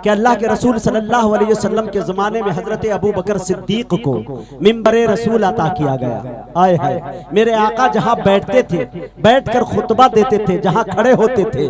कि अल्लाह के रसूल सल्लल्लाहु अलैहि वसल्लम के ज़माने में हज़रत अबू बकर सिद्दीक को मिंबरे रसूल अता किया गया। आए हाय, मेरे आका जहाँ बैठते थे, बैठकर खुतबा देते थे, जहाँ खड़े होते थे,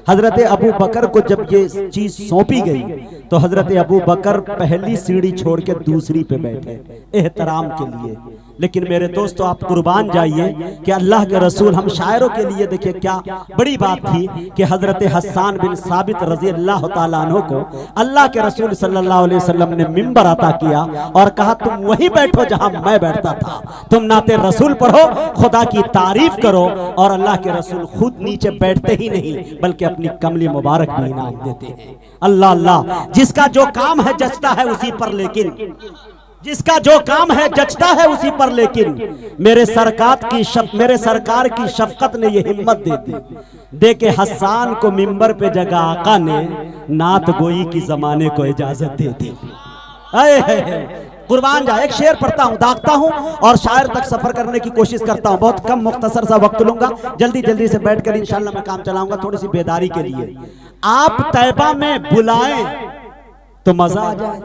हज़रत अबू बकर को जब ये चीज़ सौंपी गई तो हज़रत अबू बकर पहली सीढ़ी छोड़ के दूसरी पे बैठे एहतराम के लिए। लेकिन मेरे दोस्तों, आप कुर्बान जाइए कि अल्लाह के रसूल, हम शायरों के लिए देखिए क्या बड़ी बात थी कि हज़रत हस्सान बिन साबित रज़ी अल्लाह तआला अन्हु को अल्लाह के रसूल सल्लल्लाहु अलैहि वसल्लम ने मिंबर अता किया और कहा तुम वहीं बैठो जहां मैं बैठता था, तुम नाते रसूल पढ़ो, खुदा की तारीफ करो। और अल्लाह के रसूल खुद नीचे बैठते ही नहीं बल्कि अपनी कमली मुबारक भी इनाम देते हैं। अल्लाह अल्लाह, जिसका जो काम है जचता है उसी पर, लेकिन जिसका जो काम है जचता है उसी पर, लेकिन मेरे सरकार की शफकत ने ये हिम्मत दे दी, दे के हस्सान को मिंबर पे जगह आका ने नात गोई की जमाने को इजाजत दे दी। कुर्बान जा, एक शेर पढ़ता हूँ, दागता हूँ और शायर तक सफर करने की कोशिश करता हूँ। बहुत कम मुख्तसर सा वक्त लूंगा, जल्दी जल्दी से बैठकर इंशाल्लाह मैं काम चलाऊंगा थोड़ी सी बेदारी के लिए। आप तैबा में बुलाएं तो मजा आ जाए,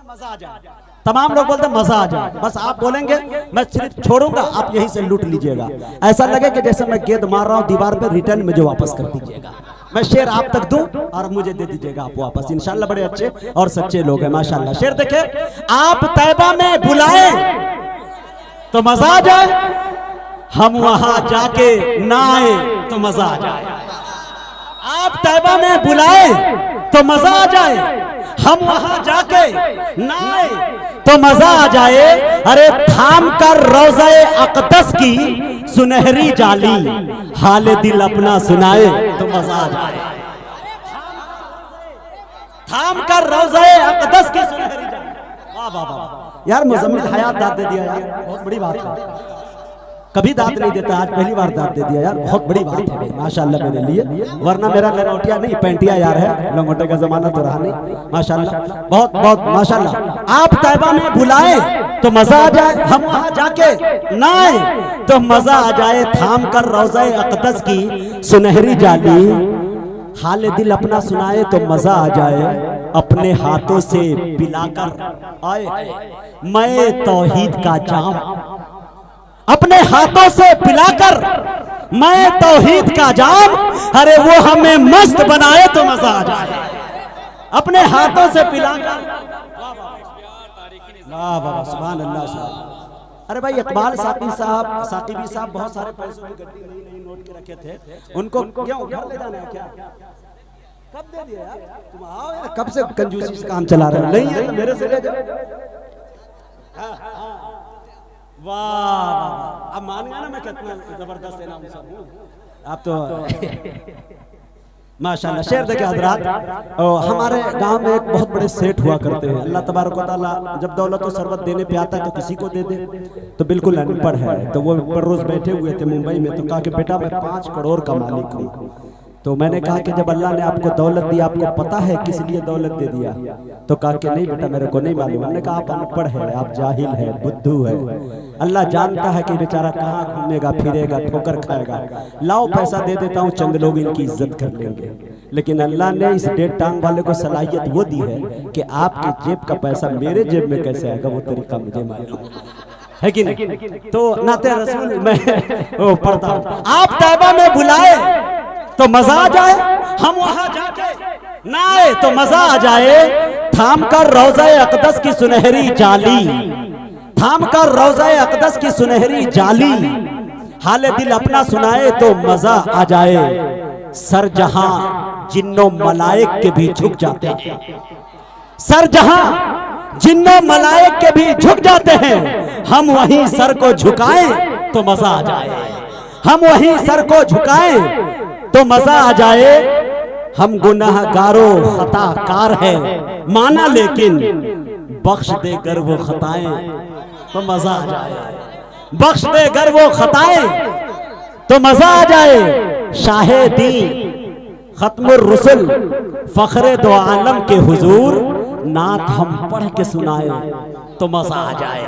मजा आ जाए, तमाम लोग बोलते मजा आ जाए, बस आप बोलेंगे मैं सिर्फ छोड़ूंगा, आप यहीं से लूट लीजिएगा। ऐसा लगे कि जैसे मैं गेंद मार रहा हूं दीवार पे, रिटर्न में जो वापस कर दीजिएगा। मैं शेर आप तक दूं और मुझे दे दीजिएगा आप वापस। इंशाल्लाह बड़े अच्छे और सच्चे लोग हैं माशाल्लाह। शेर देखे, आप तैबा में बुलाए तो मजा आ जाए, हम वहां जाके ना आए तो मजा आ जाए। आप तैबा में बुलाए तो मजा आ जाए, हम वहां जाके ना आए तो मजा आ जाए। अरे थाम कर रोज़े अक़दस की सुनहरी जाली, हाल दिल अपना सुनाए तो मजा आ जाए। थाम कर रोज़े अक़दस की सुनहरी जाली। वाह वाह वाह यार, मुज़म्मिल हयात दाद दे दिया यार, बहुत बड़ी बात है। कभी दांत नहीं देता, आज पहली बार दांत दे दिया यार, बहुत बड़ी बात है भाई माशाल्लाह मेरे लिए, वरना मेरा लंगोटिया नहीं पेंटिया यार है, लंगोटे का जमाना तो रहा नहीं माशाल्लाह, बहुत बहुत माशाल्लाह। आप तैबा में बुलाए तो मजा आ जाए, हम वहां जाके ना आए तो मजा आ जाए। थाम कर रोज़े अक़दस की सुनहरी जाली, हाल दिल अपना सुनाए तो मजा आ जाए। अपने हाथों से पिलाकर आए मैं तौहीद का जाम, अपने हाथों से पिलाकर मैं तौहीद का जाम, अरे वो हमें मस्त बनाए तो मजा आ जाए। अपने हाथों से पिलाकर, वाह वाह सुभान अल्लाह। अरे भाई इकबाल साकिबी साहब बहुत सारे पैसों की गड्डी नई नोट के रखे थे, उनको क्यों घर ले जाना है क्या? कब दे दिया यार, तुम आओ यार, कब से कंजूसी से काम चला रहे हो? नहीं है तो मेरे से ले जाओ। वाह, अब मान गया ना मैं कितना जबरदस्त इनाम सब हूँ आप तो माशाल्लाह। शेर देखे हजरात, हमारे गांव में एक बहुत बड़े सेठ हुआ करते हैं। अल्लाह तबारक व तआला जब दौलत और सरबत देने पे आता है तो किसी को दे दे, तो बिल्कुल अनपढ़ है, तो वो रोज बैठे हुए थे मुंबई में, तो कहा कि बेटा मैं 5 करोड़ का मालिक हूँ। तो मैंने कहा कि जब अल्लाह ने आपको दौलत दी, आपको पता है किस लिए दौलत दे दिया? तो कहा कि नहीं बेटा मेरे को नहीं मालूम। हमने कहा आप अनपढ़ है, आप जाहिल है, बुद्धू है, अल्लाह जानता है कि बेचारा कहाँ घूमेगा फिरेगा, ठोकर खाएगा, लाओ पैसा दे देता हूँ, चंद लोग इनकी इज्जत कर लेंगे। लेकिन अल्लाह ने इस 1.5 टांग वाले को सलाहियत वो दी है कि आपके जेब का पैसा मेरे जेब में कैसे आएगा, वो तरीका मुझे मालूम है कि नहीं? तो नाते रसूल मैं पढ़ता हूँ, आप तैबा में बुलाए तो मजा आ जाए, हम वहां जाके ना आए तो मजा आ जाए। थाम कर रोज़े अक़दस की सुनहरी जाली, थाम कर रोज़े अक़दस की सुनहरी जाली, हाल दिल अपना सुनाए तो मजा आ जाए। सर जहां जिन्नों मलाइक के भी झुक जाते हैं, सर जहां जिन्नों मलाइक के भी झुक जाते हैं, हम वहीं सर को झुकाएं तो मजा आ जाए। हम वहीं सर को झुकाएं तो मजा आ जाए। हम गुनाहगारों खताकार है माना, लेकिन बख्श दे गर वो खताएं तो मजा आ जाए। बख्श दे गर वो खताएं तो मजा आ जाए। शाहिदी खत्मुर रुसुल फखरे दो आलम के हुजूर, नात हम पढ़ के सुनाए तो मजा आ जाए।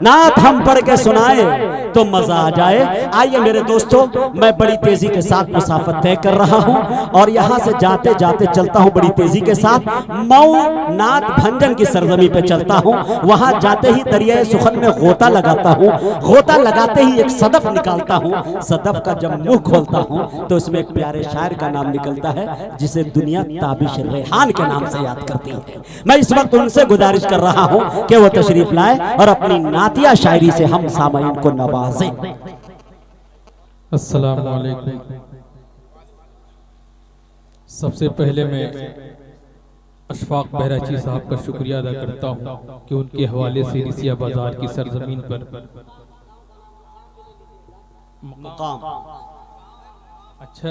नात हम पढ़ के सुनाए तो मजा आ जाए। आइए मेरे दोस्तों, मैं बड़ी तेजी के साथ मुसाफत तय कर रहा हूं और यहां से जाते जाते चलता हूं बड़ी तेजी के साथ मऊ नात भंजन की सरजमी पे चलता हूं। वहां जाते ही दरिया सुखन में गोता लगाता हूं। गोता लगाते ही एक सदफ निकालता हूं। सदफ का जब मुंह खोलता हूं तो उसमें एक प्यारे शायर का नाम निकलता है जिसे दुनिया ताबिश रेहान के नाम से याद करती है। मैं इस वक्त उनसे गुजारिश कर रहा हूं कि वो तशरीफ लाए और अपनी नातिया शायरी से हम सामाइन को नवाजें। अस्सलाम वालेकुम। सबसे पहले मैं अशफाक बहराची साहब का शुक्रिया अदा करता हूं कि उनके हवाले से रिसिया बाजार की सरजमीन पर मुकाम, अच्छा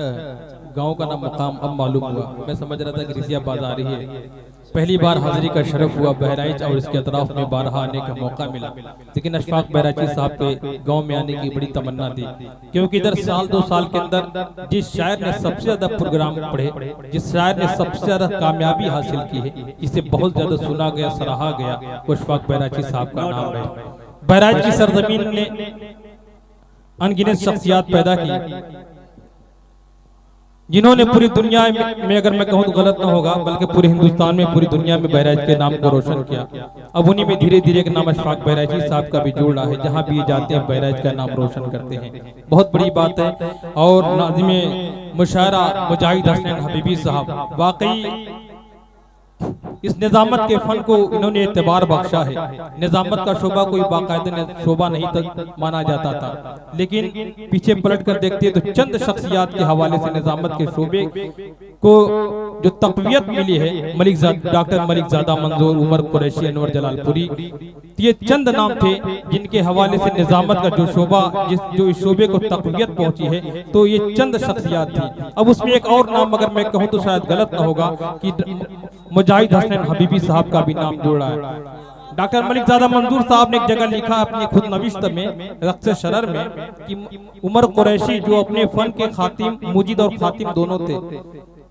गांव का नाम मुकाम अब मालूम हुआ। मैं समझ रहा था कि रिसिया बाजार ही है। पहली बार हाजिरी का शरफ हुआ बहराइच और इसके अतराफ में बारहा आने का मौका मिला, लेकिन अशफाक बहराची साहब के गांव में आने की बड़ी तमन्ना थी, क्योंकि इधर साल 2 साल के अंदर जिस शायर ने सबसे ज्यादा प्रोग्राम पढ़े, जिस शायर ने सबसे ज्यादा कामयाबी हासिल की है, जिसे बहुत ज्यादा सुना गया, सराहा गया, वो अशफाक बहराची साहब का नाम है। बहराइच की सरजमीन ने अनगिनत शख्सियात पैदा की जिन्होंने पूरी दुनिया में, अगर मैं कहूँ तो गलत ना होगा, बल्कि पूरे हिंदुस्तान में, पूरी दुनिया में बहराइच के नाम को रोशन किया। अब उन्हीं में धीरे धीरे एक नाम अशफाक बहराची साहब का भी जुड़ रहा है। जहाँ भी जाते हैं बहराइच का नाम रोशन करते हैं, बहुत बड़ी बात है। और नाज़िमे मुशायरा मुजाहिद हसन हबीबी साहब वाकई इस निजामत के फन को इन्होंने एतबार बख्शा है। निजामत का शोबा कोई बाकायदा शोबा नहीं तक माना जाता था, लेकिन पीछे पलट कर देखते तो चंद शख्सियात के हवाले से निजामत के शोबे को जो तक़वियत मिली है, डॉक्टर मलिक ज़ादा मंजूर, उमर कुरैशी, अनवर जलालपुरी, ये चंद नाम थे जिनके हवाले से निजामत का जो शोबा, जो इस शोबे को तक़वियत पहुंची है, तो ये चंद शख्सियात थी। अब उसमें एक और नाम अगर मैं कहूँ तो शायद गलत न होगा कि मुजाहिद हसन हबीबी साहब का भी नाम जोड़ा है। डॉक्टर मलिक ज़ादा मंजूर साहब ने एक जगह लिखा अपनी खुद नविश्त में, रक्स शरर में, कि उमर कुरैशी जो अपने फन के खातिम, मुजीद और खातिम दोनों थे,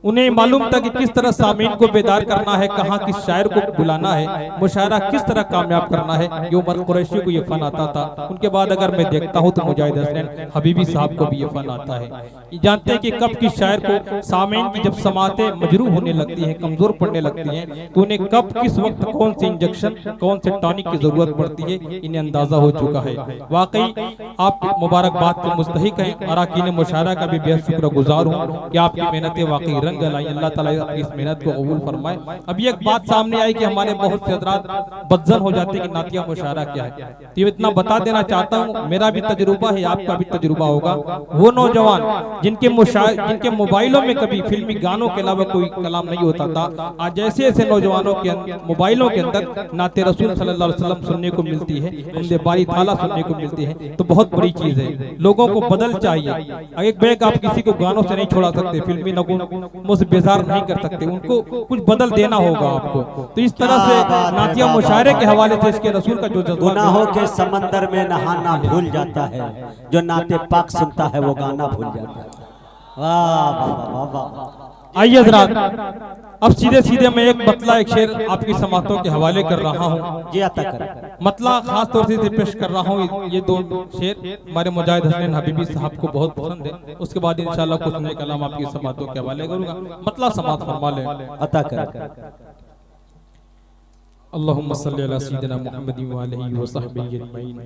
उन्हें मालूम था कि किस तरह सामीन को बेदार करना है, कहाँ किस शायर को बुलाना है, मुशायरा किस तरह कामयाब करना है। ये उमर कुरैशी को ये फन आता था। उनके बाद अगर मैं देखता हूँ तो मुजाहिद हसन हबीबी साहब को भी ये फन आता है। ये जानते हैं कि कब किस शायर को सामीन की जब समातें मजरूह होने लगती हैं, कमजोर पड़ने लगती हैं, तो उन्हें कब किस वक्त कौन से इंजेक्शन, कौन से टॉनिक की जरूरत पड़ती है, इन्हें अंदाजा हो चुका है। वाकई आप मुबारकबाद के मुस्तहिक हैं। अराकीन मुशायरा का भी बेहद शुक्रगुजार हूँ कि आपकी मेहनतें वाकई रंग लाई। अल्लाह ताला इस मेहनत को कबूल फरमाए। अभी एक बात सामने आई कि हमारे बहुत से हज़रात बदजन हो जाते हैं कि नातिया मुशायरा क्या है। तो ये इतना बता देना चाहता हूँ, मेरा भी तजुर्बा है, आपका भी तजुर्बा होगा। वो नौजवान जिनके मोबाइलों में कभी फिल्मी गानों के अलावा कोई कलाम नहीं होता था, आज जैसे ऐसे नौजवानों के मोबाइलों के अंदर नाते रसूल सल्लल्लाहु अलैहि वसल्लम सुनने को मिलती है, उनसे बारी ताला सुनने को मिलती है, तो बहुत बड़ी चीज है। लोगों को बदल चाहिए। एक बैग आप किसी को गानों से नहीं छोड़ा सकते, फिल्मी नगुन से बेजार नहीं कर सकते, उनको कुछ बदल देना होगा आपको। तो इस तरह से नातिया मुशायरे के हवाले से इसके रसूल का जो गुनाहों के समंदर में नहाना भूल जाता है, जो नाते पाक सुनता है वो गाना भूल जाता है। वाह वाह वाह। आइए हज़रात, अब सीधे सीधे मैं एक मतला, एक शेर आपकी समातों के हवाले कर रहा हूँ। जी अता कर। मतला खास तौर से पेश कर रहा हूँ। ये 2 शेर हमारे मुजाहिद हसन हबीबी साहब को बहुत पसंद है। उसके बाद इंशाल्लाह कुछ नए कलाम आपकी समातों के हवाले करूंगा। मतला समात फरमा ले। अता कर। अल्लाहुम्मा सल्ली अला सय्यिदिना मुहम्मदिन व आलिहि व सहबिहि अजमईन।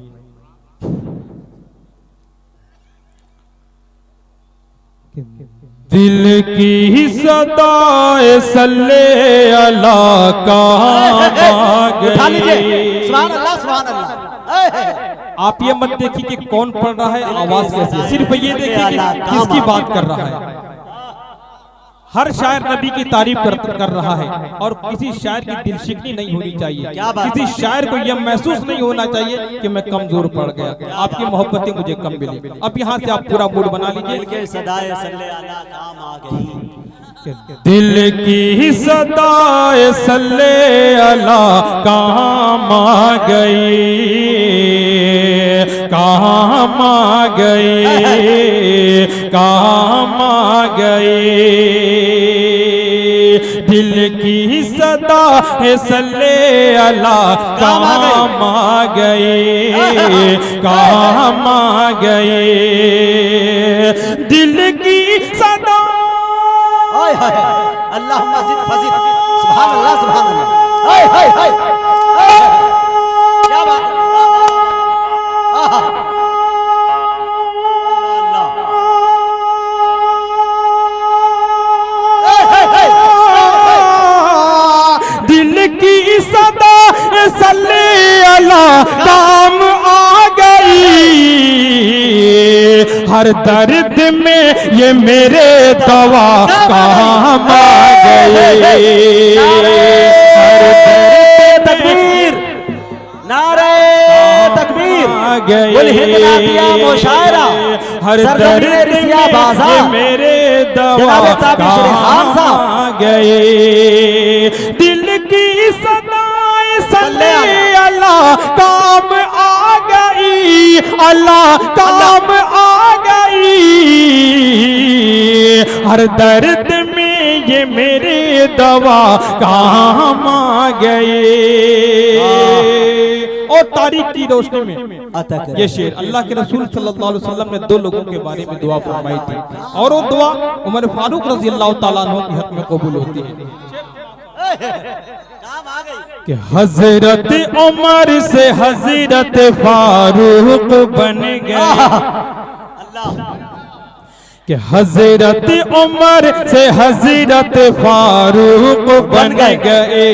दिल की सदाए सल्ले अला का सुभान अल्लाह सुभान अल्लाह। आप ये मत देखिए कि कौन पढ़ रहा है, आवाज कैसी है, सिर्फ ये देखिए कि किसकी बात कर रहा है। हर शायर नबी की तारीफ कर रहा है और किसी शायर की दिल शिकनी नहीं होनी चाहिए। किसी शायर को यह महसूस नहीं होना चाहिए कि मैं कमजोर पड़ गया, आपकी मोहब्बतें मुझे कम मिली। अब यहाँ से आप पूरा मूड बना लीजिए। सदाए सल्ले अला काम आ गई। दिल की सदाए सल्ले अला काम आ गई, काम आ गई, काम आ गई। दिल की सदा है सल्ले अला काम आ गए, काम आ गए। दिल की सदा अल्लाह मस्जिद फजिद सुभान अल्लाह सुभान अल्लाह। हाय हाय हाय क्या बात है। दिल की सदा सल्ले अला काम आ गई, हर दर्द में ये मेरे दवा काम आ गई। तकबीर नारे तकबीर बोल हिंद नादिया मुशायरा हर दर्द में ये मेरे दवा काम आ गए। दिल की सदाएं सल्ले अल्लाह काम आ गई, अल्लाह काम आ गई। हर दर्द में ये मेरे दवा काम आ गए। और तारीख की रोशनी में ये शेर अल्लाह के रसूल सल्लल्लाहु अलैहि वसल्लम ने दो लोगों के बारे में दुआ फरमाई थी, और वो दुआ उमर फारूक रजी अल्लाह तआला अन्हु के हक में कबूल होती है कि हजरत उमर से हजरत फारूक बन गए, कि हजरत उमर से हजरत फारूक बन गए,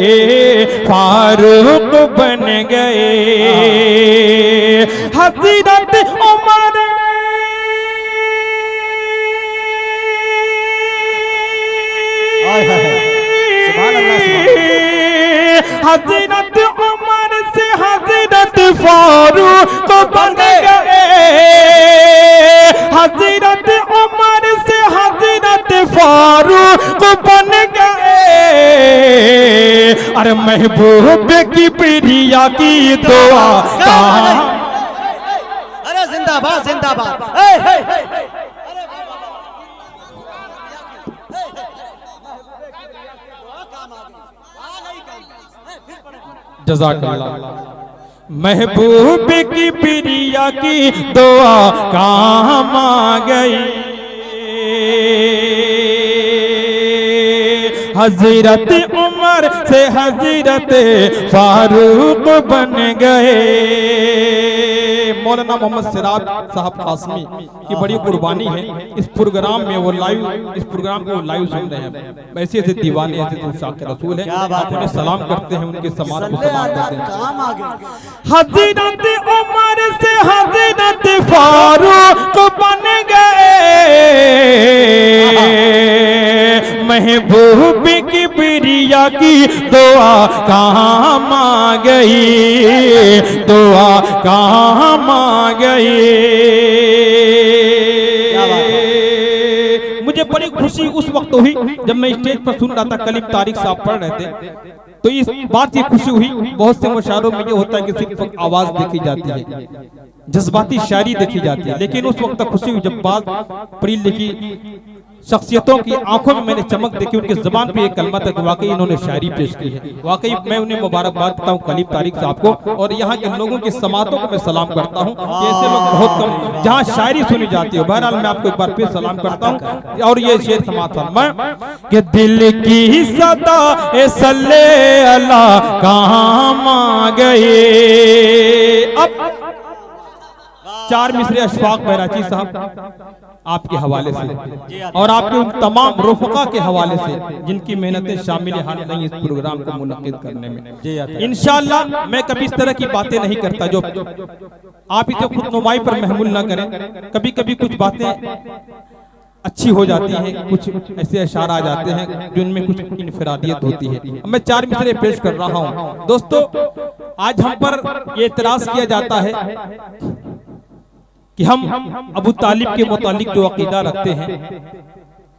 फारूक बन गए। हजरत उमर हजरत उमर से हजरत फारूक बन गए, हजरत उमर से हजरत फारूक बन गए। अरे महबूब की प्रिया की दुआ अरे जिंदाबाद जिंदाबाद। जज़ाकल्लाह। महबूब की प्रिया की दुआ काम आ गई, हजरत उमर से हजरत फारूक बन गए। मौलाना मोहम्मद सिराज साहब कासमी की बड़ी कुर्बानी है इस प्रोग्राम में, वो लाइव इस प्रोग्राम को लाइव सुन रहे हैं। ऐसे ऐसे दीवाने ऐसे तो शाकिर रसूल है, आप उन्हें सलाम करते हैं, उनके समान को सलाम करते हैं। हजरत उमर से हजरत फारूक बन गए, महबूब की प्रिया की दुआ काम आ गई, दुआ काम आ गई। मुझे बड़ी खुशी उस वक्त हुई जब मैं स्टेज पर सुन रहा था, कलीम तारिक साहब पढ़ रहे थे, तो इस बात की खुशी हुई। बहुत से मुशायरों में ये होता है कि सिर्फ आवाज देखी जाती है, जज्बाती शायरी देखी जाती है, लेकिन उस वक्त खुशी हुई जब बात पढ़ी लिखी शख्सियतों की आंखों में मैंने चमक देखी, उनके ज़बान पे एक कलमा तक वाकई इन्होंने शायरी पेश की है। वाकई मैं उन्हें मुबारकबाद देता हूँ कलीम तारिक साहब को, और यहाँ के लोगों की समातों को मैं सलाम करता हूँ। ऐसे लोग बहुत कम जहाँ शायरी सुनी जाती है। बहरहाल मैं आपको एक बार फिर सलाम करता हूँ, और ये शेर समात फरमाएं कि दिल की सदा ए सल्ले अला काम आ गए। अब चार मिसरे अशफाक बैराची साहब आपके हवाले से और आपके उन तमाम रुफका के हवाले से जिनकी मेहनतें शामिल हाल नहीं इस प्रोग्राम को मुनक्किद करने में। इंशाअल्लाह मैं कभी इस तरह की बातें नहीं करता जो आप इसे खुद नुमाई पर महमूल ना करें। कभी कभी कुछ बातें अच्छी हो जाती हैं, कुछ ऐसे इशारा आ जाते हैं जिनमें कुछ इनफरादियत होती है। मैं चार मिसरे पेश कर रहा हूँ। दोस्तों, आज हम पर ये इतराज किया जाता है कि हम अबू तालिब के मुतालिक जो अकीदा रखते हैं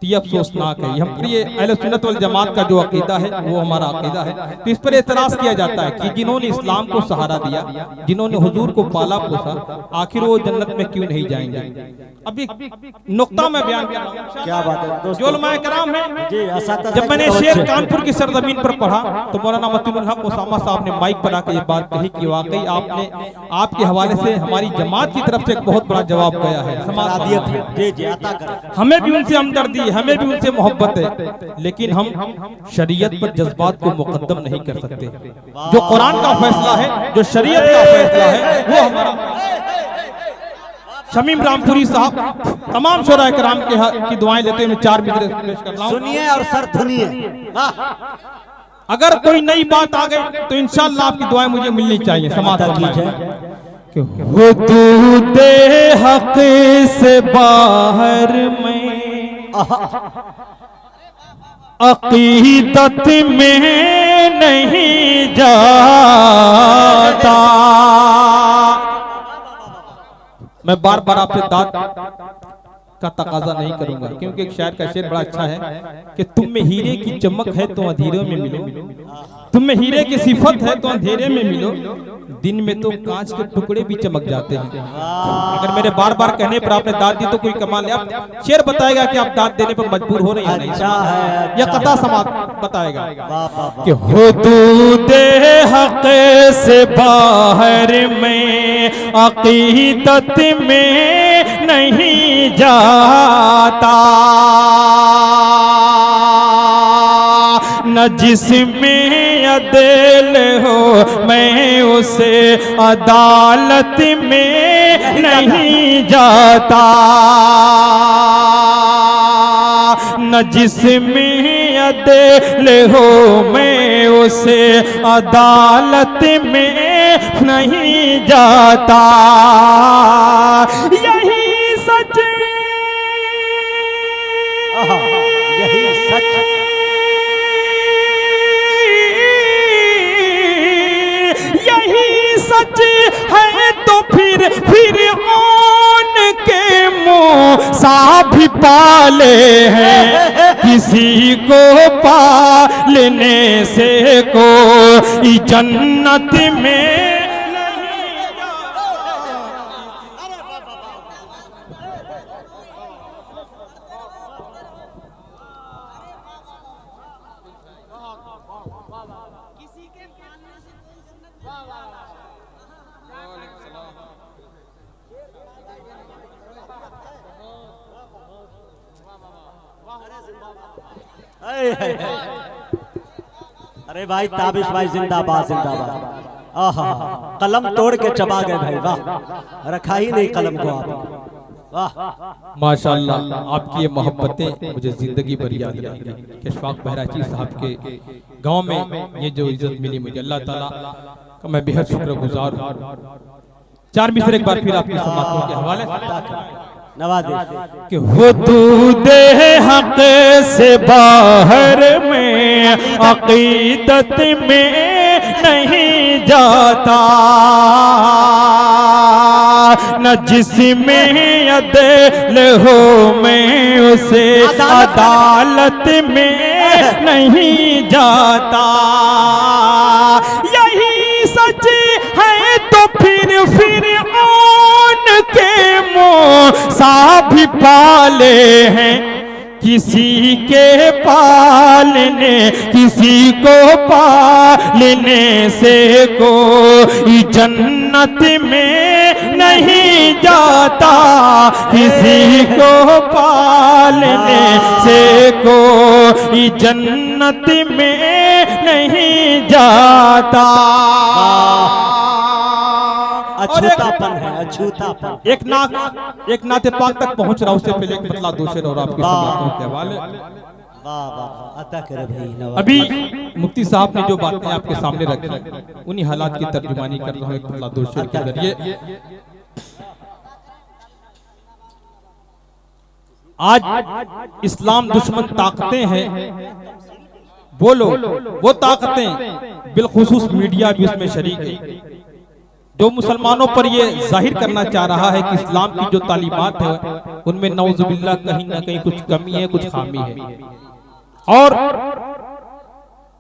तो ये अफसोसनाक है। हम प्रिय अहले सुन्नत वल जमात का जो अकीदा है वो हमारा अकीदा है। तो इस पर एतराज किया जाता है कि जिन्होंने इस्लाम को सहारा दिया, जिन्होंने हुजूर को पाला पोसा, आखिर वो जन्नत में क्यों नहीं जाएंगे। अभी नुक्ता में बयान कर रहा हूं, क्या बात है दोस्तों, जो उलमाए कराम है। जी जब मैंने शेर कानपुर की सरजमीन पर पढ़ा तो मौलाना मतीनुल हक उसामा साहब ने माइक पर आकर ये बात कही कि वाकई आपने आपके हवाले से हमारी जमात की तरफ से एक बहुत बड़ा जवाब गया है। हमें भी उनसे हमदर्दी, हमें भी उनसे मोहब्बत है, लेकिन हम शरीयत पर जज्बात को मुकद्दम नहीं कर सकते। जो कुरान का फैसला है, जो शरीयत का फैसला है, वो हमारा। शमीम रामपुरी साहब तमाम शोरा कराम की दुआएं लेते हुए 4 मिनट पेश कर रहा हूं। सुनिए और सर धुनिए। अगर कोई नई बात आ गई तो इंशाअल्लाह आपकी दुआएं मुझे मिलनी चाहिए। समाप्त कीजिए। हुदूद हक से बाहर में अकीदत में नहीं जाता। मैं बार बार आपसे दाद का तकाजा नहीं करूंगा, क्योंकि एक शायर का शेर बड़ा अच्छा है कि तुम में हीरे की चमक है तो अंधेरे में मिलो, तुम में हीरे की सिफत है तो अंधेरे में मिलो, दिन में तो कांच के टुकड़े भी चमक जाते हैं। अगर मेरे बार बार कहने पर आपने दाद दी तो कोई कमाल है। आप शेर बताएगा कि आप दाद देने पर मजबूर हो रहे हैं, नहीं या कथा समाप्त बताएगा कि हुदूद हक से बाहर में अकीदत में नहीं जाता, न जिसमें अदल हो मैं उसे अदालत में नहीं जाता, न जिसमें अदल हो मैं उसे अदालत में नहीं जाता। यही सच, यही सच, यही सच है तो फिर के मुंह सा भी पाले हैं, किसी को पालने से कोई जन्नत में अरे भाई ताबिश भाई जिंदाबाद जिंदाबाद। आहा कलम तोड़ के चबा गए भाई, वाह, रखा ही नहीं कलम को आप, वाह माशाअल्लाह। आपकी ये मोहब्बतें मुझे जिंदगी भर याद रहेंगी कि अशफाक बहराइची साहब के गांव में ये जो इज्जत मिली मुझे, अल्लाह ताला का मैं बेहद शुक्रगुजार हूँ। 4 मिसरे एक बार फिर आपकी समातों के हवाले से कि हुदूद हक से बाहर में अकीदत में नहीं जाता, न जिसमें अदल हो मैं उसे अदालत में नहीं जाता। यही सच है तो फिर के मुंह सा भी पाले हैं, किसी के पालने किसी को पालने से कोई जन्नत में नहीं जाता, किसी को पालने से कोई जन्नत में नहीं जाता। अछूतापन है, अछूतापन। एक नाते पाक तक पहुंच रहा, उससे पहले एक मतलब दो शेर और आपके समातों के हवाले। वाह वाह, अता करे भाई। अभी मुफ्ती साहब ने जो बातें आपके सामने रखी उन्हीं हालात की तर्जुमानी कर रहा हूं एक मतलब दो शेर के जरिए। आज इस्लाम दुश्मन ताकतें हैं, बोलो वो ताकतें बिलखुसूस मीडिया भी उसमें शरीक है। जो मुसलमानों पर ये जाहिर करना चाह रहा है कि इस्लाम की जो तालीमात है उनमें नौजुबिल्लाह कहीं ना कहीं कुछ कमी है, कुछ खामी है, और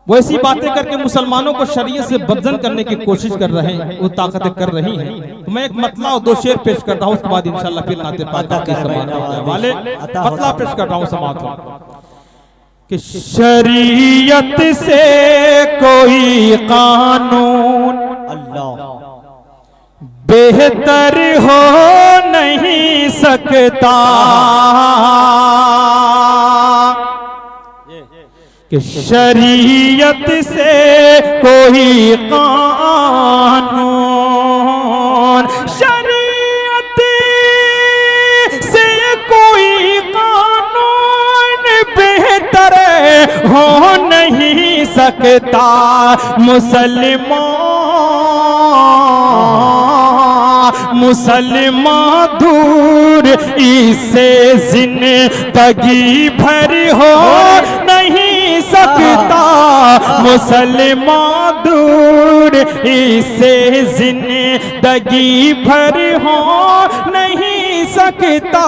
वैसी बातें करके मुसलमानों को शरीयत से बदजन करने की कोशिश कर रहे हैं, वो ताकतें कर रही हैं। तो मैं एक मतला और 2 शेर पेश कर रहा हूँ, उसके बाद इंशाल्लाह फिर नाते पाक के समात वाले मतला पेश कर रहा हूँ समात कि शरीयत से कोई कानून अल्लाह बेहतर हो नहीं सकता कि शरीयत से कोई कानून, शरीयत से कोई कानून बेहतर हो नहीं सकता। मुसलमान दूर इससे जिंदगी भर हो नहीं सकता। मुसलमान दूर इससे जिंदगी भर हो नहीं सकता।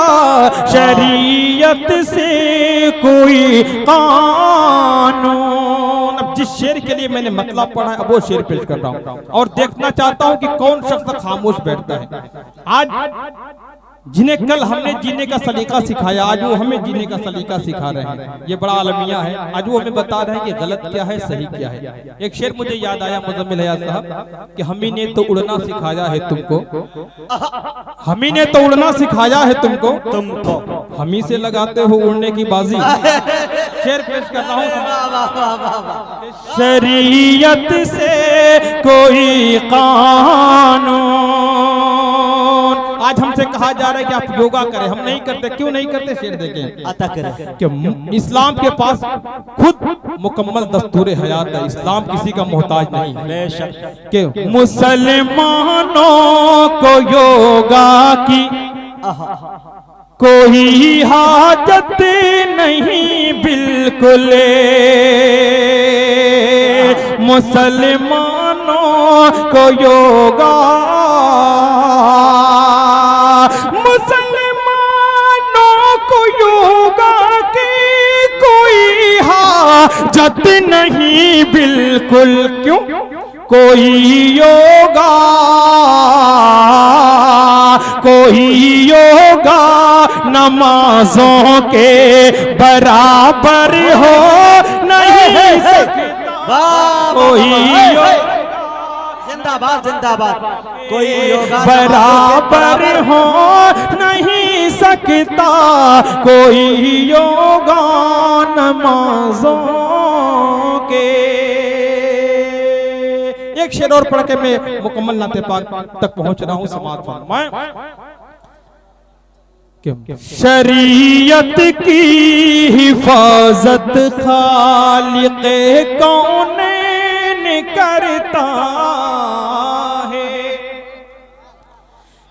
शरीयत से कोई कानून। अब जिस शेर के लिए मैंने मतलब पढ़ा है अब वो शेर पेश कर रहा हूँ और देखना चाहता हूँ कि कौन शख्स खामोश बैठता है। आज जिन्हें कल हमने जीने का सलीका सिखाया आज वो हमें जीने का सलीका सिखा रहे हैं। ये बड़ा अलमिया है। आज वो हमें बता रहे हैं कि गलत क्या है सही क्या है। एक शेर मुझे याद आया मुज़म्मिल हयात साहब कि हमी ने तो उड़ना सिखाया है तुमको, हमी ने तो उड़ना सिखाया है तुमको, हमी से लगाते हो उड़ने की बाजी। शेर पेश कर रहा हूँ। शरीयत से कोई कानून। आज हमसे कहा जा रहा है कि आप योगा करें, हम नहीं करते। क्यों नहीं करते? शेर देखें अता करें कि इस्लाम के पास खुद मुकम्मल दस्तूर हयात है। इस्लाम किसी का मोहताज नहीं है। कि मुसलमानों को योगा की कोई हाजत नहीं बिल्कुल। मुसलमानों को योगा, मुसलमानों को योगा की कोई हाजत नहीं बिल्कुल। क्यों? कोई योगा, कोई योगा नमाजों के बराबर हो नहीं सकता। कोई जिंदाबाद जिंदाबाद। कोई योगा बराबर हो नहीं सकता। कोई योगा नमाजों के। एक शेर और पढ़ के मैं मुकम्मल नाते पाक तक पहुंच रहा हूं। समाज फरमाएं शरीयत की हिफाजत खालिक़े कौनैन करता है।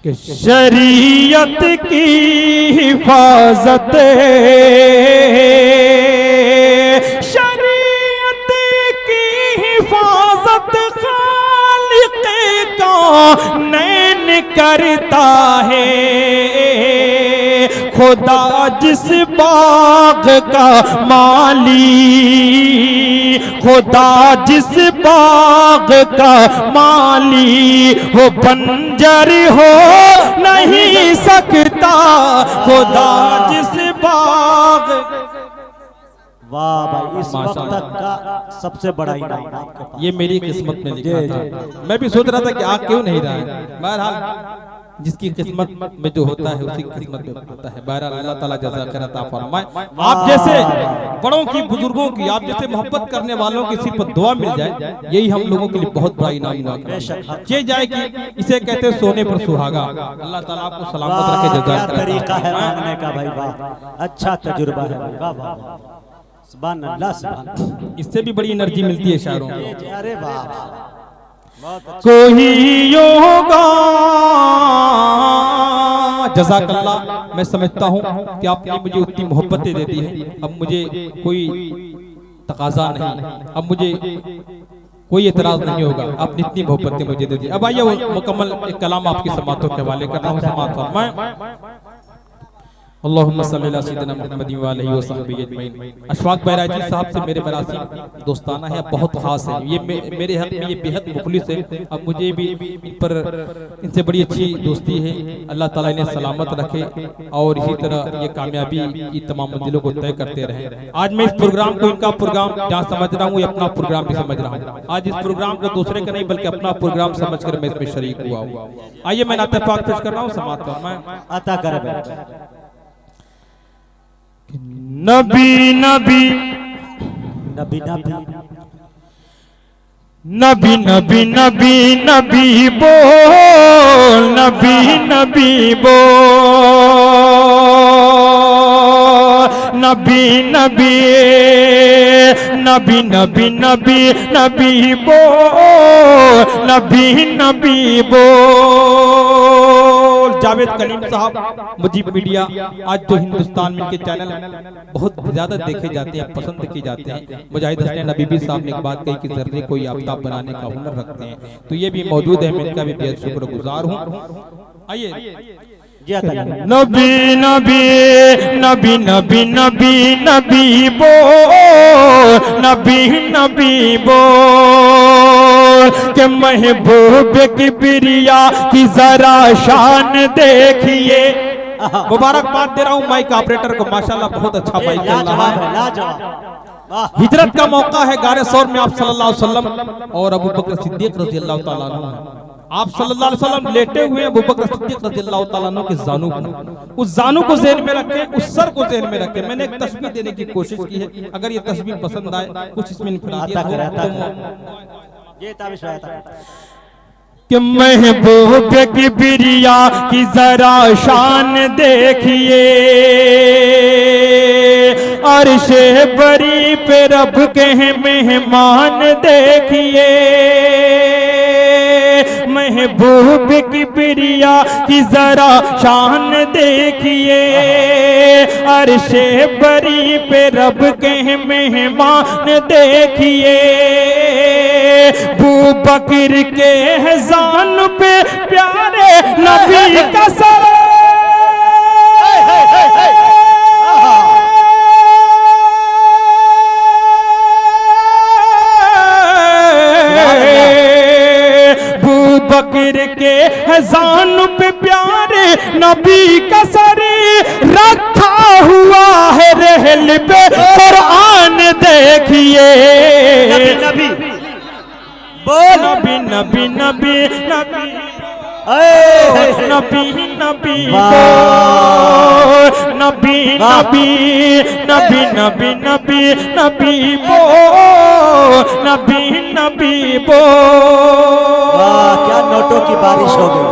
कि शरीयत की हिफाजत, शरीयत की हिफाजत खालिक़े कौनैन करता है। खुदा जिस बाग का माली, खुदा जिस बाग का माली हो बंजर हो नहीं सकता। खुदा जिस बाग। वाह भाई, इस वक्त तक का सबसे बड़ा इनाम आपके पास। ये मेरी किस्मत में लिखा था। मैं भी सोच रहा था कि आ क्यों नहीं रहा है। बहरहाल जिसकी किस्मत में जो होता है उसी की किस्मत में होता है। बहरहाल अल्लाह ताला जज़ा खैर अता फरमाए। आप जैसे बड़ों की, बुजुर्गों की, आप जैसे मोहब्बत करने वालों की सिर्फ दुआ मिल जाए यही हम लोगों के लिए बहुत बड़ा इनाम हुआ। ये जाए कि इसे कहते सोने पर सुहागा। अल्लाह ताला आपको सलामत रखे। जज़ा खैर तरीका है मांगने का भाई। वाह, अच्छा तजुर्बा है भाई। वाह वाह, सुभान अल्लाह सुभान। इससे भी बड़ी एनर्जी मिलती है शायरों को। अरे वाह, कोई योगा। जज़ाकल्लाह। मैं समझता हूँ कि आपने मुझे उतनी मोहब्बतें दे दी है, अब मुझे कोई तकाजा नहीं। अब मुझे कोई एतराज नहीं होगा। आपने इतनी मोहब्बतें मुझे दे दी। अब आइए वो मुकम्मल एक कलाम आपकी समातों के हवाले कर रहा हूँ। समात फरमाएं। अल्लाहुम्मा सल्ली अला सय्यिदिना मुहम्मद व आलिहि व सहबिहि अजमईन। अशफाक बैराजी साहब से मेरे मरासी दोस्ताना है, बहुत खास है। ये मेरे हक में ये बेहद मुखलिस है। अब मुझे भी पर इनसे बड़ी अच्छी दोस्ती है। अल्लाह ताला इन्हें सलामत रखे और इसी तरह ये कामयाबी की तमाम मंजिलों को तय करते रहे। आज मैं इस प्रोग्राम को, इनका प्रोग्राम जहाँ समझ रहा हूँ, ये अपना प्रोग्राम भी समझ रहा हूँ। आज इस प्रोग्राम को दूसरे का नहीं बल्कि अपना प्रोग्राम समझ कर मैं इसमें शरीक हुआ हूँ। आइए मैं नाते पाक पेश कर रहा हूँ। समात फरमाएं। अता करे नबी नबी नबी नबी नबी नबी नबी नबी बोल, नबी नबी बोल, नबी नबी नबी नबी नबी नबी बोल, नबी नबी बोल। जावेद कलीम साहब मुजीब मीडिया, आज जो हिंदुस्तान में इनके चैनल बहुत ज्यादा देखे जाते हैं, पसंद किए जाते हैं। मुजाहिद हसन नबीबी साहब ने एक बात कही कि जर्रे को आफ्ताब बनाने का हुनर रखते हैं, तो ये भी मौजूद है। मैं इनका भी बेहद शुक्रगुजार हूँ। आइए। नबी नबी नबी नबी नबी नबी बोल, नबी नबी बोल के महबूब की बिरिया की जरा शान देखिए। मुबारकबाद दे रहा हूँ माइक ऑपरेटर को, माशाल्लाह बहुत अच्छा माइक चल रहा है। हिजरत का मौका है गारे सौर में आप सल्लल्लाहु अलैहि वसल्लम और अबू बकर सिद्दीक रज़ी अल्लाह ताला अन्हु। आप सल्लल्लाहु अलैहि वसल्लम लेटे हुए अबू बकर सिद्दीक रज़ियल्लाहु ताला अन्हु के जानू पर, उस जानू को ज़हन में रखे, उस सर को ज़हन में रखे। मैंने एक तस्बीह देने की कोशिश की है, अगर ये तस्बीह पसंद आए, कुछ इसमें इनफरादियत कि महबूब की बिरिया की जरा शान देखिए, अर्शे बरी पे रब के मेहमान देखिए। महबूब की बिरिया की जरा शान देखिए, अर्शे बरी पे रब के मेहमान देखिए। बू बकर के जान पे प्यारे नबी का सर, बकर के जान पे प्यारे नबी का सर रखा हुआ है रहल पे कुरान देखिए। नबी नबी बोल, नबी नबी नबी नबी नबी नबी बोल, नबी नबी नबी नबी नबी नबी बोल, नबी नबी बोल। क्या नोटों की बारिश हो गई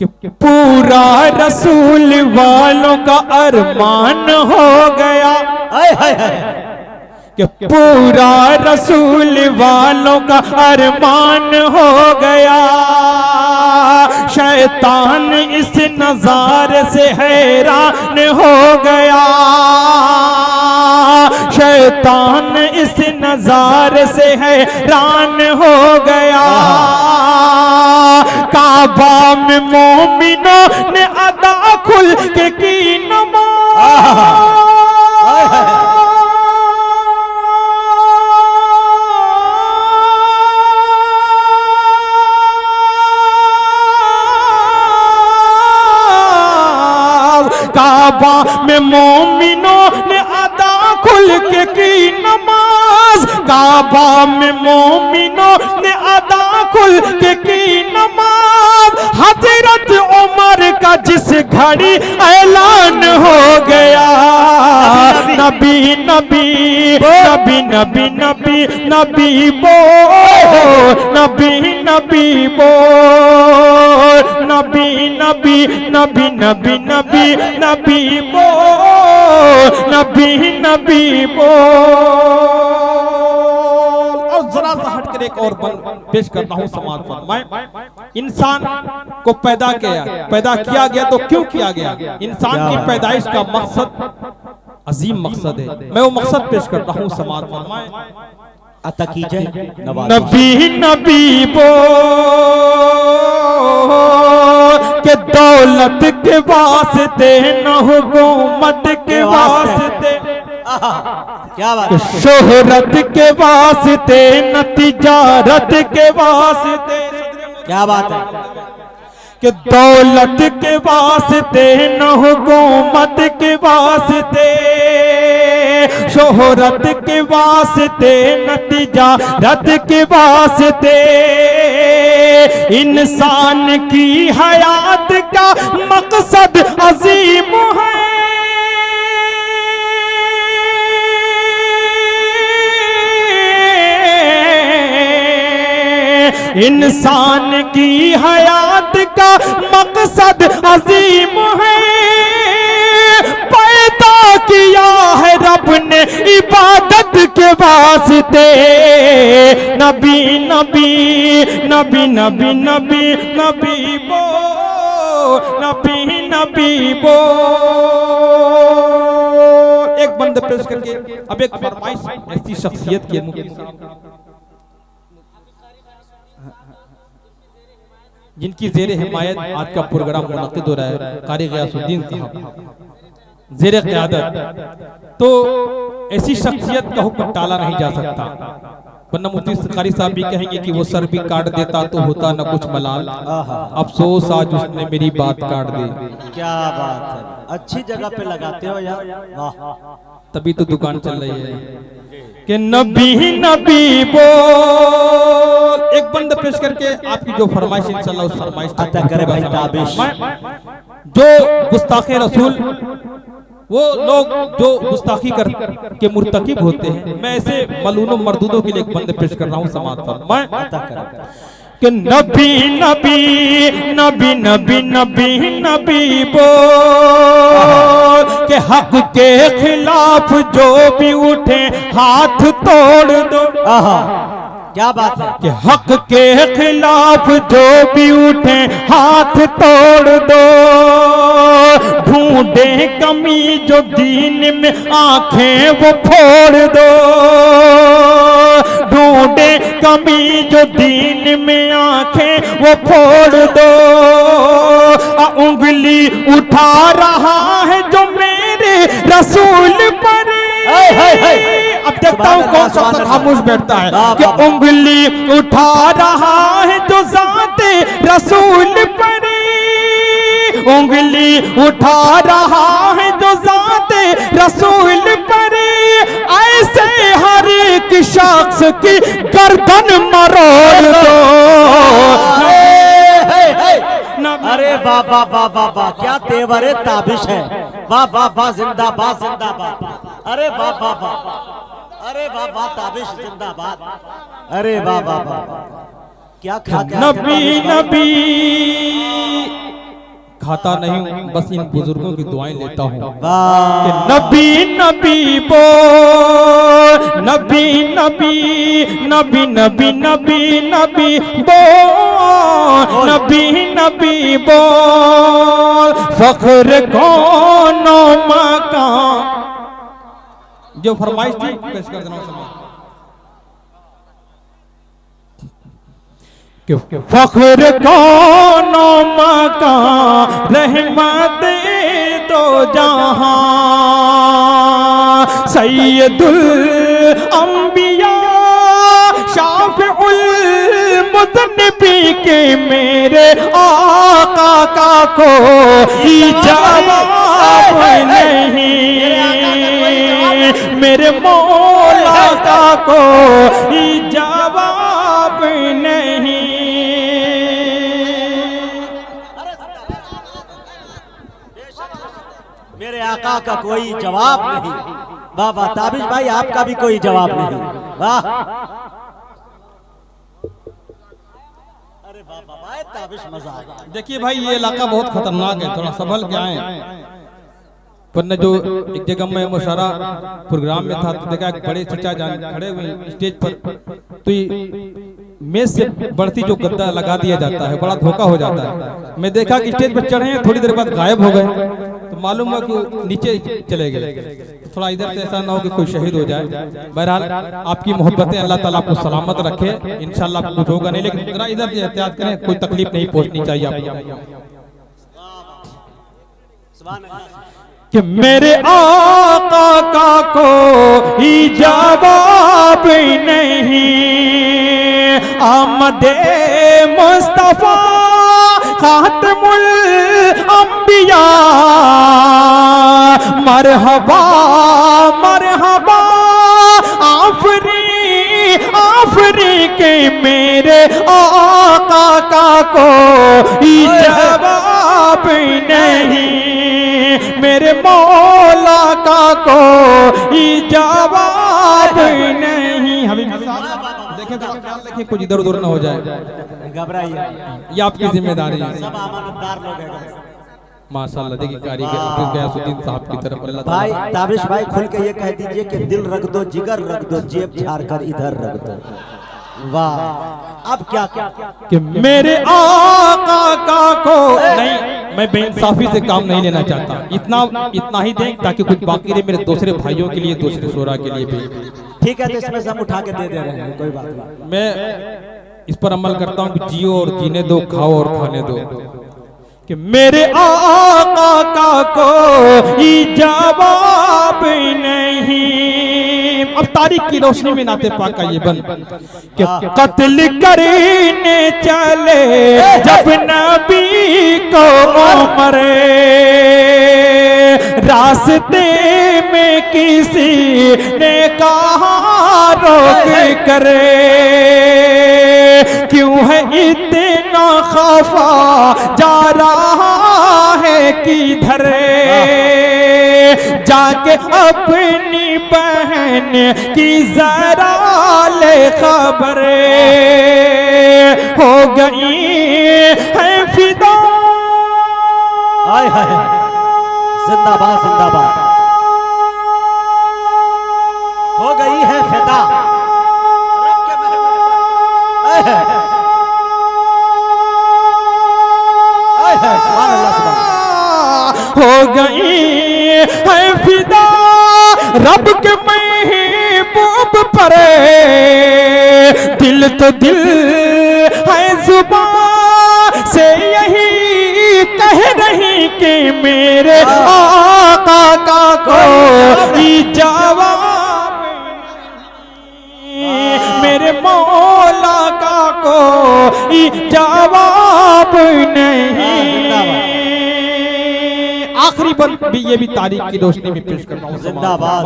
कि पूरा रसूल वालों का अरमान हो गया। कि पूरा रसूल वालों का अरमान हो गया। शैतान इस नजारे से हैरान हो गया। शैतान इस नजारे से हैरान हो गया। काबा में मोमिनों ने अदा खुल के की नमाज। काबा में मोमिनों ने अदा खुल के की नमाज। काबा में मोमिनों ने अदा खुल के की नमाज। हजरत उमर का जिस घड़ी ऐलान हो गया। नबी नबी नबी नबी नबी नबी बोल, नबी नबी बोल, नबी नबी नबी नबी नबी नबी बोल, नबी नबी बोल। और जरा सा हट कर एक और पेश करता हूँ समाज पर। मैं इंसान को पैदा किया गया तो क्यों किया गया? इंसान की पैदाइश का मकसद अजीम मकसद है। मैं वो मकसद पेश करता हूँ, समाज फरमाए अता कीजिए। नबी नबी बोल के दौलत के वास्ते न हुकूमत के वास्ते, क्या बात, शोहरत के वास्ते न तिजारत के वास्ते, क्या बात है कि दौलत के वास्ते न हुकूमत के वास्ते, शोहरत के वास्ते न तिजारत के वास्ते, इंसान की हयात का मकसद अजीम है। इंसान की हयात का मकसद अजीम है। पैदा किया है रब ने इबादत के वास्ते, नबी नबी नबी नबी नबी नबी बो, नबी नबी बो। एक बंद पेश करके अब एक फरमाइश ऐसी शख्सियत की मुफ्ती साहब जिनकी जेरे हिमायत आज का प्रोग्राम मुनक्किद हो रहा है, कारी गयासुद्दीन साहब जेरे क़यादत, तो ऐसी शख्सियत का हुक्म टाला नहीं जा सकता, वरना मुफ्ती कारी साहब भी कहेंगे कि वो सर भी काट देता तो होता न कुछ मलाल, अफसोस आज उसने मेरी बात काट दी। क्या बात है, अच्छी जगह पे लगाते हो यार, वाह, तभी तो दुकान चल रही है कि नबी नबी बोल। एक बंद पेश करके आपकी जो फरमाइश इंशाल्लाह उस फरमाइश अता करे भाई ताबिश। जो गुस्ताखे रसूल, वो लोग जो गुस्ताखी कर के मुर्तकिब होते हैं, मैं ऐसे मलूनों मर्दूदों के लिए एक बंद पेश कर रहा हूँ समाज पर। मैं अता करे कि नबी नबी नबी नबी नबी नबी बोल के हक के खिलाफ जो भी उठे हाथ तोड़ दो। क्या बात है कि हक के खिलाफ जो भी उठे हाथ तोड़ दो, ढूंढे कमी जो दीन में आंखें वो फोड़ दो, ढूंढे कमी जो दीन में आंखें वो फोड़ दो, उंगली उठा रहा है जो मेरे रसूल पर। अब देखता हूँ कौन सा खामोश बैठता है कि उंगली उठा रहा है जो ज़ाते रसूल पर, उंगली उठा रहा है जो ज़ाते रसूल पर, ऐसे हर एक शख्स की गर्दन मरोड़ दो। अरे वाह वाह वाह वाह वाह, क्या तेवरे ताबिश है, वाह वाह वाह, जिंदाबाद जिंदाबाद, अरे वाह वाह वाह, अरे वाह वाह ताबिश जिंदाबाद, अरे वाह वाह वाह, क्या खाता नबी नबी खाता नहीं हूँ, बस इन बुजुर्गों की दुआएं लेता हूँ कि नबी नबी बोल, नबी नबी नबी नबी नबी नबी बोल, नबी नबी बोल, फख्र कौनो मकान। जो फरमाइश थी पेश कर देना कि फख्र कौनो मकान रहमत दो जहां, सैयदुल अंबिया शाफिउल मुज़न्निबी के मेरे आका का कोई जवाब नहीं, मेरे मौला का कोई जवाब नहीं। मेरे आका का कोई जवाब नहीं, वाह वाह ताबिश भाई, आपका भी कोई जवाब नहीं, वाह, अरे वाह वाह ताबिश, मजा आ गया। देखिए भाई ये इलाका बहुत खतरनाक है, थोड़ा संभल के आए, वरना जो एक जगह मैं मुशारा प्रोग्राम में था तो देखा एक बड़े चचा जान खड़े हुए स्टेज पर, तो मेज से बढ़ती जो गद्दा लगा दिया जाता है, बड़ा धोखा हो जाता है। मैं देखा कि स्टेज पर चढ़े हैं, थोड़ी देर बाद गायब हो गए, तो मालूम हुआ कि वो नीचे चले गए। थोड़ा इधर से ऐसा ना हो कि कोई शहीद हो जाए। बहरहाल आपकी मोहब्बतें अल्लाह ताला आपको सलामत रखे, इंशाल्लाह आपको कुछ होगा नहीं, लेकिन जरा इधर से एहतियात करें, कोई तकलीफ नहीं पहुंचनी चाहिए आपको। कि मेरे आका का कोई जवाब नहीं, आमदे मुस्तफा खातमुल अंबिया, मरहबा मरहबा आफरी आफरी के मेरे आका का कोई जवाब नहीं, मेरे मौला का कोई जवाब नहीं। हबीब देखें तो ख्याल रखें कुछ इधर उधर ना हो जाए, घबराइए, ये आपकी जिम्मेदारी है। सब अमानतदार लोग हैं। माशाल्लाह देखिए कारीगर गयासुद्दीन साहब की तरफ अल्लाह भाई ताबिश भाई खुल के ये कह दीजिए कि दिल रख दो, जिगर रख दो, जेब झाड़ कर इधर रख दो। वाह, अब क्या कि मेरे आका का को नहीं, मैं बेइंसाफी से काम नहीं लेना चाहता, इतना ही दें ताकि कुछ बाकी रहे मेरे दूसरे भाइयों के लिए, दूसरे शोरा के लिए भी। ठीक है, तो इसमें से हम उठा के दे रहे हैं, कोई बात नहीं। मैं इस पर अमल करता हूँ कि जियो और जीने दो, खाओ और खाने दो। कि मेरे आका का कोई जवाब नहीं। अब तारीख की रोशनी में नाते पाक का ये बंद कि कत्ल करने चले जब नबी को मरे, रास्ते में किसी ने कहा रोक करे, क्यों है इतना खफा जा रहा है किधर, जाके अपनी बहन की जरा ले खबर, हो गई है फिदा। हाय हाय, जिंदाबाद जिंदाबाद, हो गई है फिदा। हो गई है फिदा रब के महबूब पर, दिल तो दिल है जुबान से यही कह रही कि मेरे आका का कोई जवाब नहीं, मेरे मौला का कोई जवाब नहीं। आखिरी बंद भी ये भी तारीख की रोशनी में पेश करता हूँ। जिंदाबाद।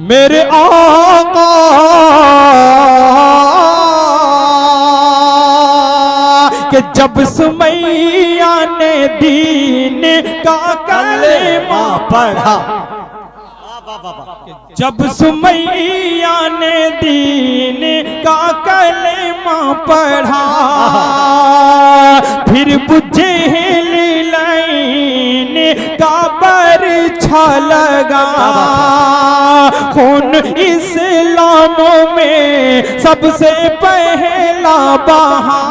मेरे आका कि जब सुमैया ने दीन का कलेमा पढ़ा, जब सुमैया ने दीन का कलेमा पढ़ा, फिर बुझे लाइन का बरछा लगा, खून इस्लाम में सबसे पहला बहा,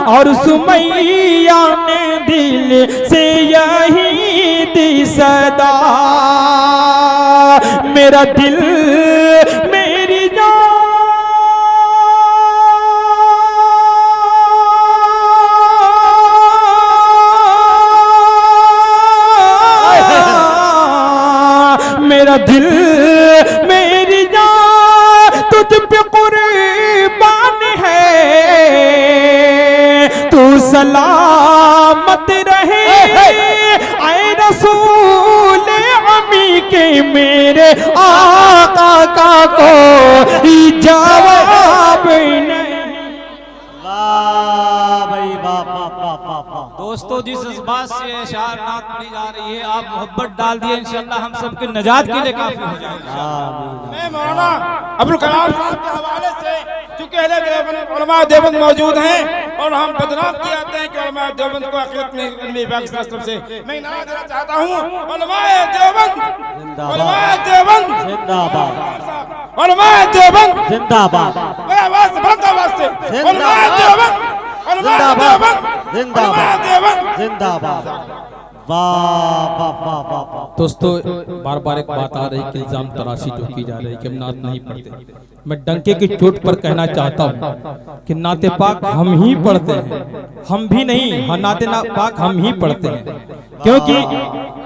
और सुमैया ने दिल से यही दी सदा, मेरा दिल मेरी जान, मेरा दिल मेरी जान तुझ पे कुर्बान है, तू सलामत रहे ऐ रसूल अमी के मेरे आका का कोई जवाब नहीं। वाह भाई वाह वाह वाह वाह वाह। दोस्तों जिस जज्बात से अशार नात पढ़ी जा रही है, आप मोहब्बत डाल दिए, इंशाल्लाह हम सबके नजात के लिए काफी हो जाएगा। मैं मौलाना अब्दुल कलाम साहब के हवाले से, चूंकि अहले देवबंद उलमा देवबंद मौजूद हैं और हम बदनाम किए जाते हैं कि उलमा देवबंद को अक़ीदत में इल्मी विभाग से मैं नारा देना चाहता हूँ, उलमा देवबंद, उलमा देवबंद जिंदाबाद, उलमा देवबंद जिंदाबाद, आवाज बुलंद आवाज से, उलमा देवबंद जिंदाबाद जिंदाबाद जिंदाबाद। वाह वाह वाह वाह वाह। दोस्तों बार बार एक बात आ रही कि इल्जाम तराशी जो की जा रही है कि हम नात नहीं पढ़ते। मैं डंके की चोट पर कहना चाहता हूँ कि नाते पाक हम ही पढ़ते हैं, हम भी नहीं, हाँ नाते पाक हम ही पढ़ते हैं। क्योंकि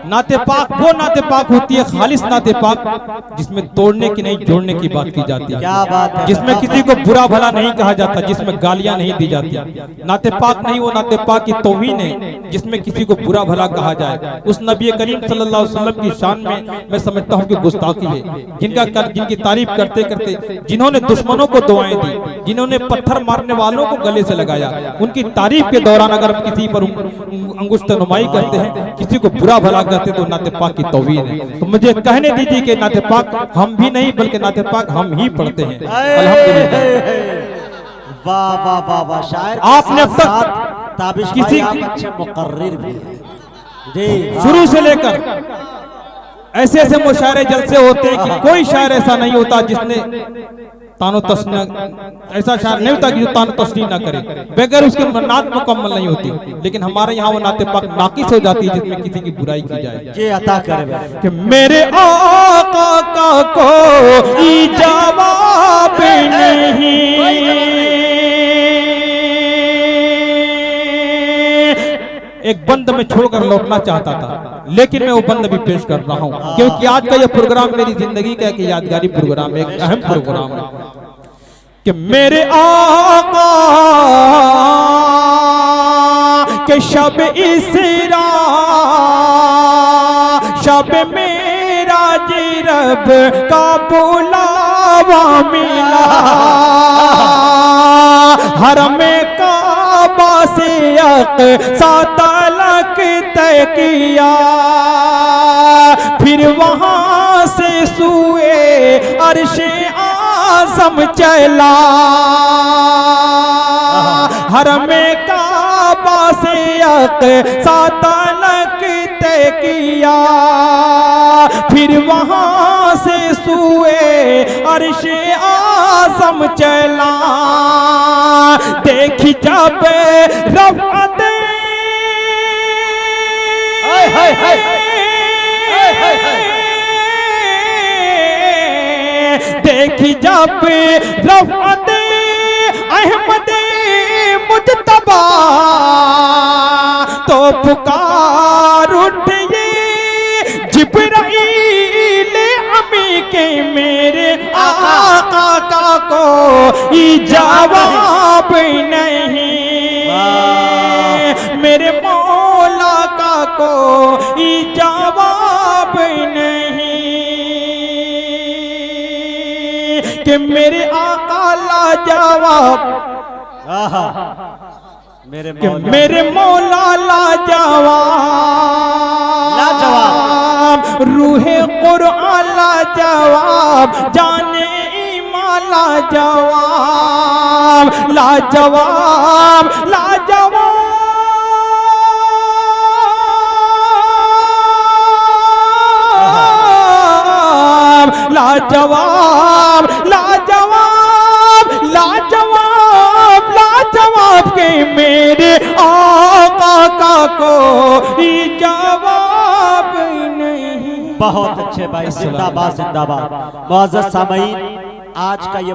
नाते पाक वो नाते पाक होती है खालिस नाते पाक जिसमें तोड़ने की नहीं जोड़ने की बात की जाती है, क्या बात है, जिसमें किसी को बुरा भला नहीं कहा जाता, जिसमें गालियां नहीं दी जाती। नाते पाक नहीं, वो नाते पाक की तौहीन है जिसमें किसी को बुरा भला कहा जाए। उस नबी करीम सल्लल्लाहु अलैहि वसल्लम की शान में मैं समझता हूँ कि गुस्ताखी है। जिनकी तारीफ करते करते, जिन्होंने दुश्मनों को दुआएं दी, जिन्होंने पत्थर मारने वालों को गले से लगाया, उनकी तारीफ के दौरान अगर हम किसी पर अंगुष्ठ नुमाई करते हैं, किसी को बुरा भला करते तो नाते पाक की तौहीन है। तो मुझे कहने दीजिए कि नाते पाक हम भी नहीं बल्कि नाते पाक हम ही पढ़ते हैं। वाह वाह वाह वाह। शायर आपने अब तक ताबिश किसी अच्छे मुकर्रिर भी हैं जी। शुरू से लेकर ऐसे ऐसे मुशायरे जलसे होते हैं कि कोई शायर ऐसा नहीं होता जिसने तानो तस्नी, ऐसा शायर नहीं होता कि जो तानो तस्नी ना करे, बगैर उसके नात मुकम्मल नहीं होती। लेकिन हमारे यहाँ वो नाते पाक नाकिस हो जाती है जिसमें किसी की बुराई की जाए। ये अता करे कि मेरे आका का कोई जवाब नहीं। एक बंद में छोड़कर लौटना चाहता था, लेकिन मैं वो बंद भी पेश कर रहा हूँ क्योंकि आज का ये प्रोग्राम मेरी जिंदगी का एक यादगारी प्रोग्राम है, एक अहम प्रोग्राम है। कि मेरे आका के शब इसरा, शब मेरा जी रब का बुलावा मिला, हरम काबा से अक़सा तलक तय किया, फिर वहां से सूए अर्शे आज़म चला, हरम काबा से अक़सा तलक तय किया, फिर वहां से सूए अर्शे आज़म चला। देखी जब रफ़अत देखी जब रफ़अत अहमद मुज्तबा, तो पुकार उठे जिब्राईल अमी के मेरे आका का कोई जवाब नहीं, मेरे मौला का कोई जवाब नहीं। कि मेरे आका लाजवाब, मेरे मौला लाजवाब, रूहे कुरआन लाजवाब, जाने ईमान लाजवाब, लाजवाब लाजवाब लाजवाब लाजवाब लाजवाब लाजवाब के मेरे आका का कोई जवाब नहीं। बहुत अच्छे भाई, जिंदाबाद जिंदाबाद। मुअज़्ज़ज़ सामईन, आज का ये